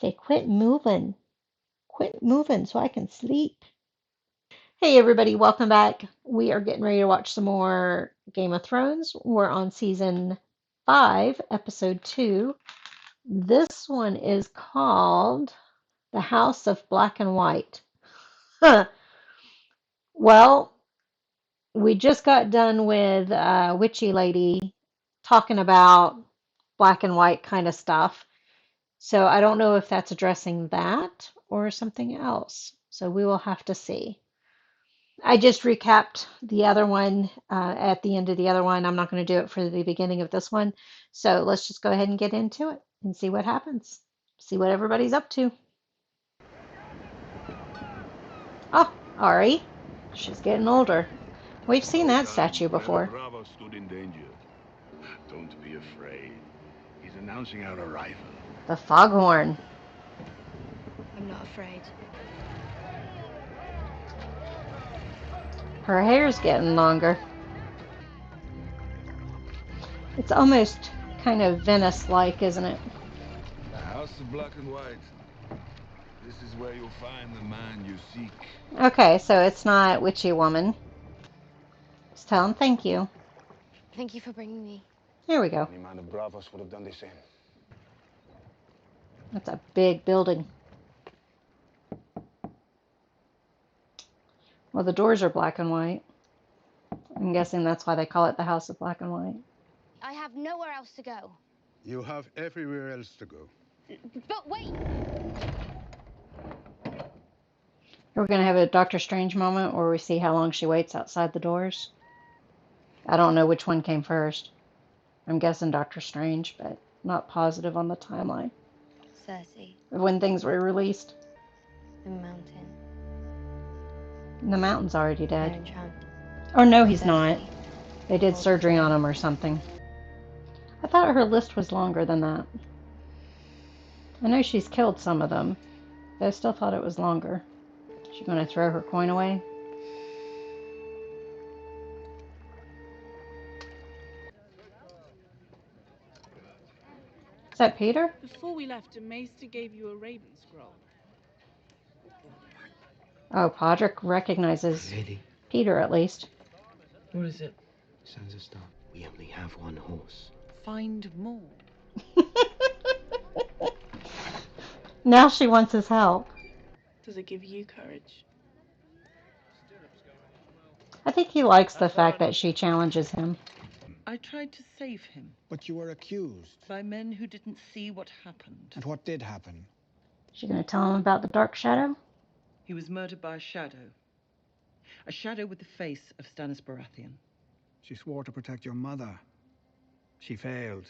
Say, quit moving. Quit moving so I can sleep. Hey, everybody, welcome back. We are getting ready to watch some more Game of Thrones. We're on season 5, episode 2. This one is called The House of Black and White. Huh. Well, we just got done with Witchy Lady talking about black and white kind of stuff. So I don't know if that's addressing that or something else. So we will have to see. I just recapped the other one at the end of the other one. I'm not going to do it for the beginning of this one. So let's just go ahead and get into it and see what happens. See what everybody's up to. Oh, Ari. She's getting older. We've seen that statue before. Bravo stood in danger. Don't be afraid. He's announcing our arrival. The foghorn. I'm not afraid. Her hair's getting longer. It's almost kind of Venice-like, isn't it? The House of Black and White. This is where you'll find the man you seek. Okay, so it's not Witchy Woman. Just tell him thank you. Thank you for bringing me. Here we go. Any man of Bravos would have done the same. That's a big building. Well, the doors are black and white. I'm guessing that's why they call it the House of Black and White. I have nowhere else to go. You have everywhere else to go. But wait! We're going to have a Doctor Strange moment where we see how long she waits outside the doors. I don't know which one came first. I'm guessing Doctor Strange, but not positive on the timeline Cersei, of when things were released. the mountain. The mountain's already They're dead. enchanted. Or no, he's not. Cersei. They did surgery on him or something. I thought her list was longer than that. I know she's killed some of them, but I still thought it was longer. She's going to throw her coin away? Is that Peter? Before we left, a maester gave you a raven scroll. Oh, Podrick recognizes Lady, Peter at least. what is it? Sansa Stark. We only have one horse. Find more. Now she wants his help. Does it give you courage? I think he likes the fact that she challenges him. I tried to save him But you were accused. by men who didn't see what happened. And what did happen? She gonna tell him about the Dark Shadow? He was murdered by a shadow. A shadow with the face of Stannis Baratheon. She swore to protect your mother. She failed.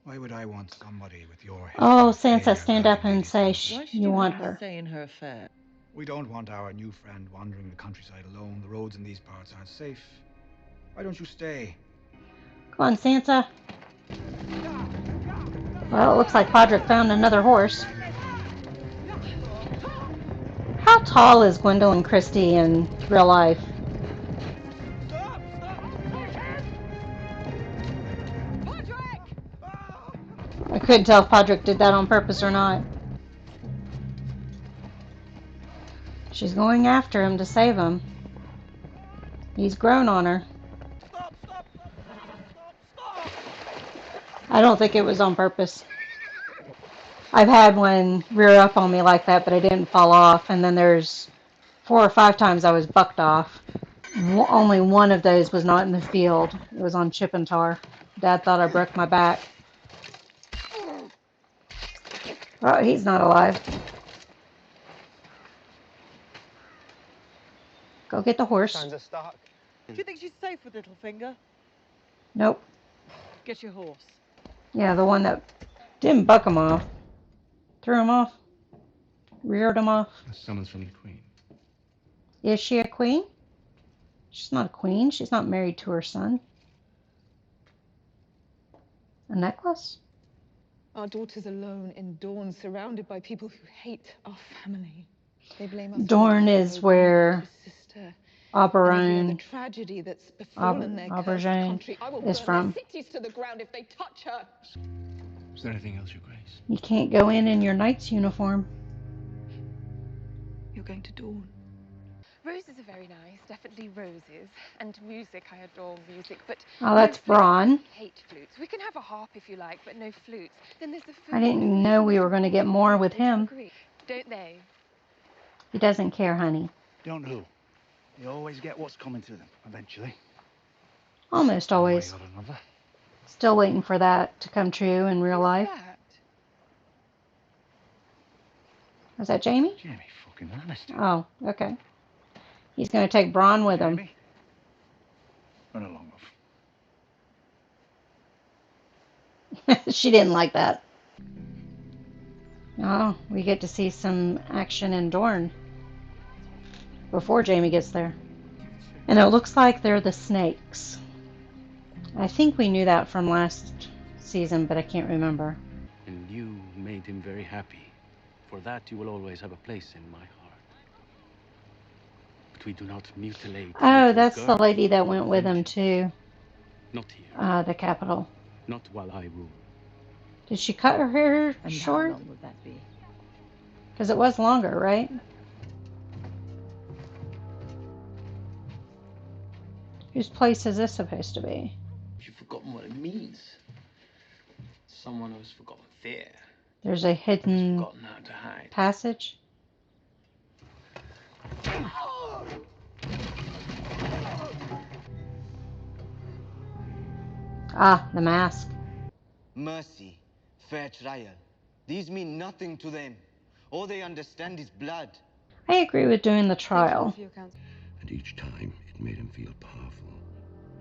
Why would I want somebody with your history Oh, of failure Sansa, stand up guiding and Lady say Sansa? Why should you want have a her. say in her affair? We don't want our new friend wandering the countryside alone. The roads in these parts aren't safe. Why don't you stay? Come on, Sansa. Well, it looks like Podrick found another horse. How tall is Gwendolyn Christie in real life? I couldn't tell if Podrick did that on purpose or not. She's going after him to save him. He's grown on her. I don't think it was on purpose. I've had one rear up on me like that, but I didn't fall off. And then there's 4 or 5 times I was bucked off. Only one of those was not in the field. It was on Chip and Tar. Dad thought I broke my back. Oh, he's not alive. Go get the horse. Sansa Stark. Do you think she's safe with Littlefinger? Nope. Get your horse. Yeah, the one that didn't buck him off. Threw him off. Reared him off. A summons from the Queen. Is she a queen? She's not a queen. She's not married to her son. A necklace? Our daughter's alone in Dorne, surrounded by people who hate our family. They blame us. Dorne is where sister. Oberyn The tragedy that's befallen their cursed Aubergine country. I will is burn from. their cities to the ground if they touch her. Is there anything else, Your Grace? You can't go in your knight's uniform. You're going to Dawn. Roses are very nice, definitely roses. And music, I adore music, but Oh, no that's flutes. Braun. I hate flutes. We can have a harp if you like, but no flutes. Then there's the food. I didn't know we were going to get more with him. Agree, don't they? He doesn't care, honey. Don't who? You always get what's coming to them, eventually. Almost always. One way or another. Still waiting for that to come true in real life. That? Was that Jamie? Jamie fucking Lannister. Oh, okay. He's going to take Braun with him. Jamie? Run along, love. She didn't like that. Oh, we get to see some action in Dorne before Jamie gets there. And it looks like they're the snakes. I think we knew that from last season, but I can't remember. And you made him very happy. For that, you will always have a place in my heart. But we do not mutilate. Oh, that's the lady that went with him to Not here. the capital. Not while I rule. Did she cut her hair And short? how long would that be? Because it was longer, right? Whose place is this supposed to be? You've forgotten what it means. Someone who's forgotten fear. There's a hidden Forgotten how to hide. passage. Ah, the mask. Mercy, fair trial. These mean nothing to them. All they understand is blood. I agree with doing the trial. And each time it made him feel powerful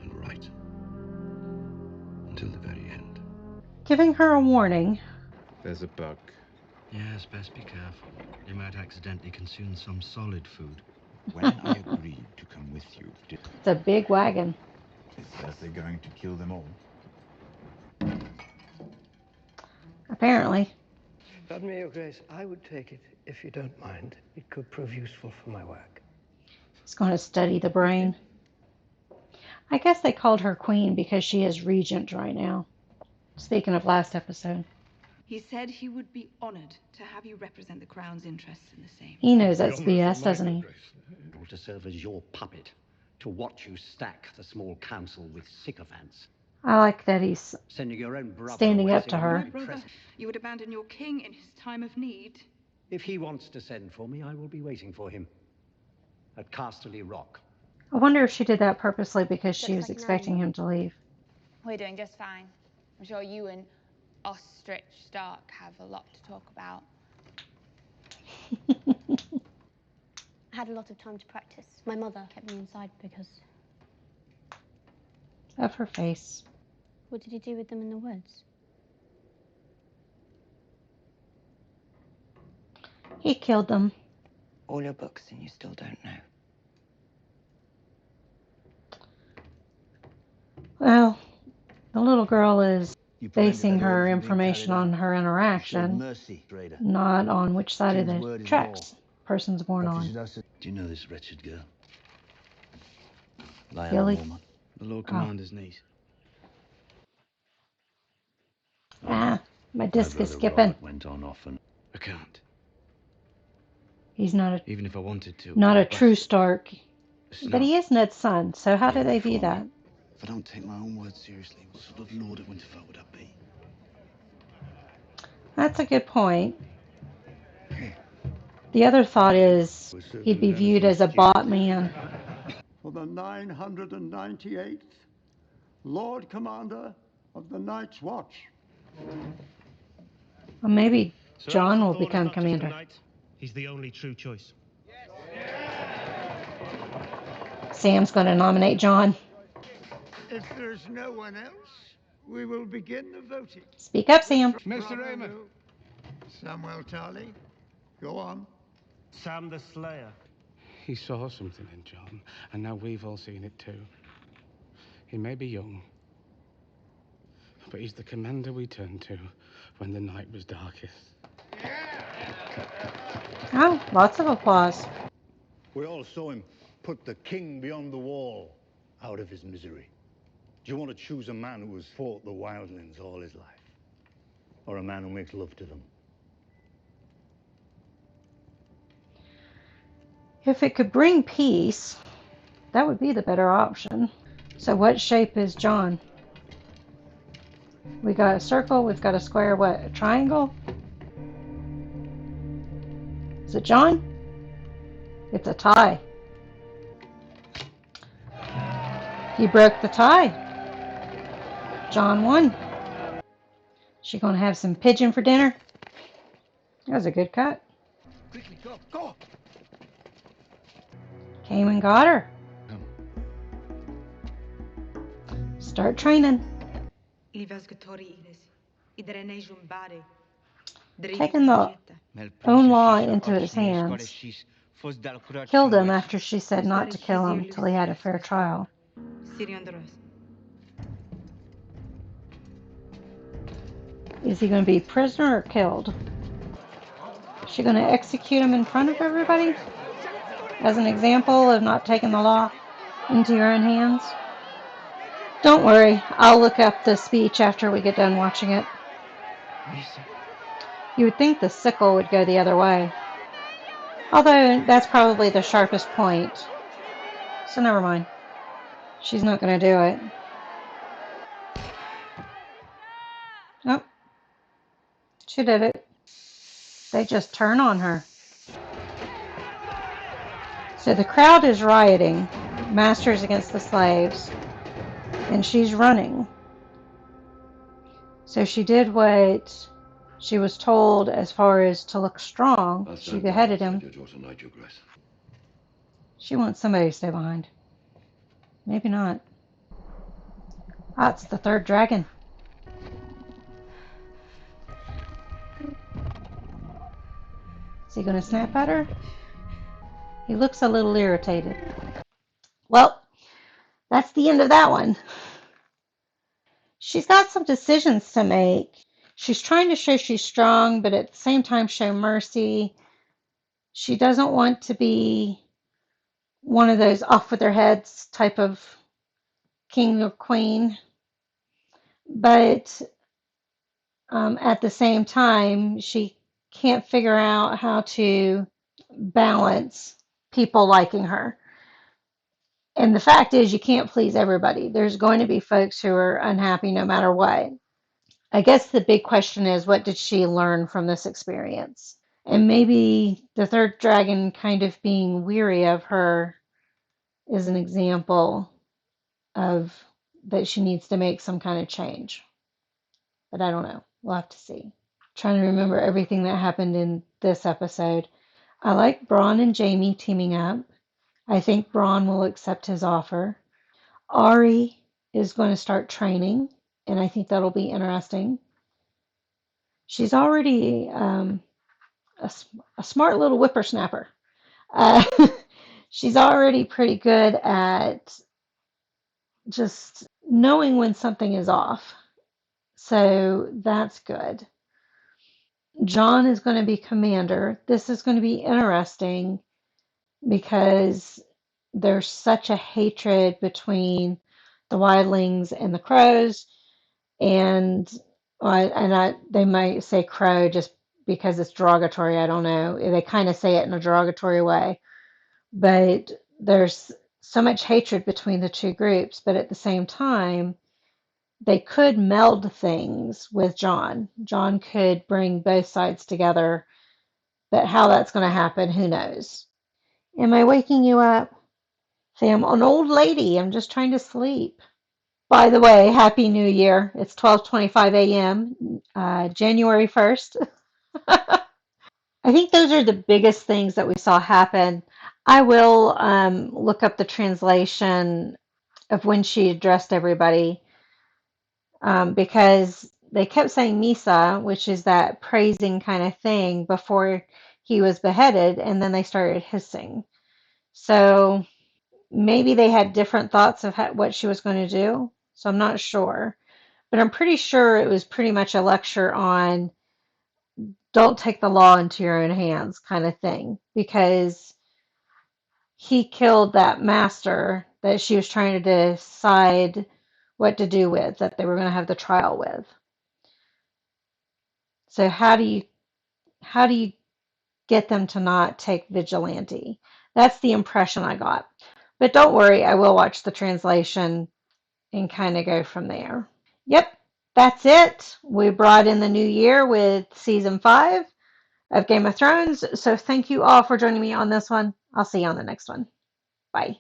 and right. Until the very end. Giving her a warning. There's a bug. Yes, best be careful. You might accidentally consume some solid food. When I agreed to come with you, did It's a big wagon. they're going to kill them all? Apparently. Pardon me, Your Grace. I would take it if you don't mind. It could prove useful for my work. He's going to study the brain. I guess they called her queen because she is regent right now. Speaking of last episode. He said he would be honored to have you represent the Crown's interests in the same. He knows that's BS, doesn't he? Or to serve as your puppet, to watch you stack the small council with sycophants. I like that he's Sending your own brother standing away up to so her. you can impress- You would abandon your king in his time of need. If he wants to send for me, I will be waiting for him at Casterly Rock. I wonder if she did that purposely because she Looks was like expecting Nanny. him to leave. We're doing just fine. I'm sure you and Ostrich Stark have a lot to talk about. I had a lot of time to practice. My mother kept me inside because... Of her face. What did you do with them in the woods? He killed them. All your books and you still don't know. Well, the little girl is You basing her information on her interaction, Mercy, Raider. not on which side of King's the word is tracks person's born on. Do you know this wretched girl? Billy? The Lord Oh. Commander's niece. Ah, my disc My is brother skipping. Robert went on often. I can't. He's not Even if I wanted to. a But true Stark, it's but not. he is Ned's son. So how do Yeah, they view before that? me. If I don't take my own word seriously, what sort of Lord of Winterfell would I be? That's a good point. The other thought is he'd be viewed as a bought man. For the 998th Lord Commander of the Night's Watch. Well, maybe Sir John Alison will Thorne is become not just a commander. knight, he's the only true choice. Sam's going to nominate John. If there's no one else, we will begin the voting. Speak up, Sam. Mr. Raymond. Samuel Tarly, go on. Sam the Slayer. He saw something in John, and now we've all seen it too. He may be young, but he's the commander we turned to when the night was darkest. Oh, lots of applause. We all saw him put the king beyond the wall, out of his misery. Do you want to choose a man who has fought the wildlands all his life? or a man who makes love to them? If it could bring peace, that would be the better option. So what shape is John? We got a circle, we've got a square, what, a triangle? Is it John? It's a tie. He broke the tie. John won. She gonna have some pigeon for dinner? That was a good cut. Quickly, go, go! Came and got her. Start training. Taking the own law into his hands. Killed him after she said not to kill him till he had a fair trial. Is he going to be prisoner or killed? Is she going to execute him in front of everybody? As an example of not taking the law into your own hands? Don't worry, I'll look up the speech after we get done watching it. You would think the sickle would go the other way. Although, that's probably the sharpest point. So never mind. She's not going to do it. Nope. She did it. They just turn on her. So the crowd is rioting. Masters against the slaves. And she's running. So she did what she was told as far as to look strong. She beheaded him. She wants somebody to stay behind. Maybe not. Ah, it's the third dragon. Is he going to snap at her? He looks a little irritated. Well, that's the end of that one. She's got some decisions to make. She's trying to show she's strong, but at the same time show mercy. She doesn't want to be one of those off with their heads type of king or queen. But at the same time, she can't figure out how to balance people liking her. And the fact is, you can't please everybody. There's going to be folks who are unhappy no matter what. I guess the big question is, what did she learn from this experience? And maybe the third dragon kind of being weary of her is an example of that she needs to make some kind of change. But I don't know. We'll have to see. Trying to remember everything that happened in this episode. I like Bronn and Jaime teaming up. I think Bronn will accept his offer. Ari is going to start training, and I think that'll be interesting. She's already a smart little whippersnapper. She's already pretty good at just knowing when something is off. So that's good. Jon is going to be commander. This is going to be interesting because there's such a hatred between the wildlings and the crows, and they might say crow just because it's derogatory. I don't know. They kind of say it in a derogatory way, but there's so much hatred between the two groups. But at the same time, they could meld things with Jon. Jon could bring both sides together, but how that's going to happen, who knows? Am I waking you up? Say, I'm an old lady. I'm just trying to sleep. By the way, Happy New Year. It's 12:25 a.m., January 1st. I think those are the biggest things that we saw happen. I will look up the translation of when she addressed everybody because they kept saying Misa, which is that praising kind of thing, before he was beheaded, and then they started hissing. So maybe they had different thoughts of what she was going to do. So I'm not sure. But I'm pretty sure it was pretty much a lecture on don't take the law into your own hands kind of thing, because he killed that master that she was trying to decide what to do with, that they were going to have the trial with. So how do you get them to not take vigilante? That's the impression I got. But don't worry, I will watch the translation and kind of go from there. Yep, that's it. We brought in the new year with season 5 of Game of Thrones. So thank you all for joining me on this one. I'll see you on the next one. Bye.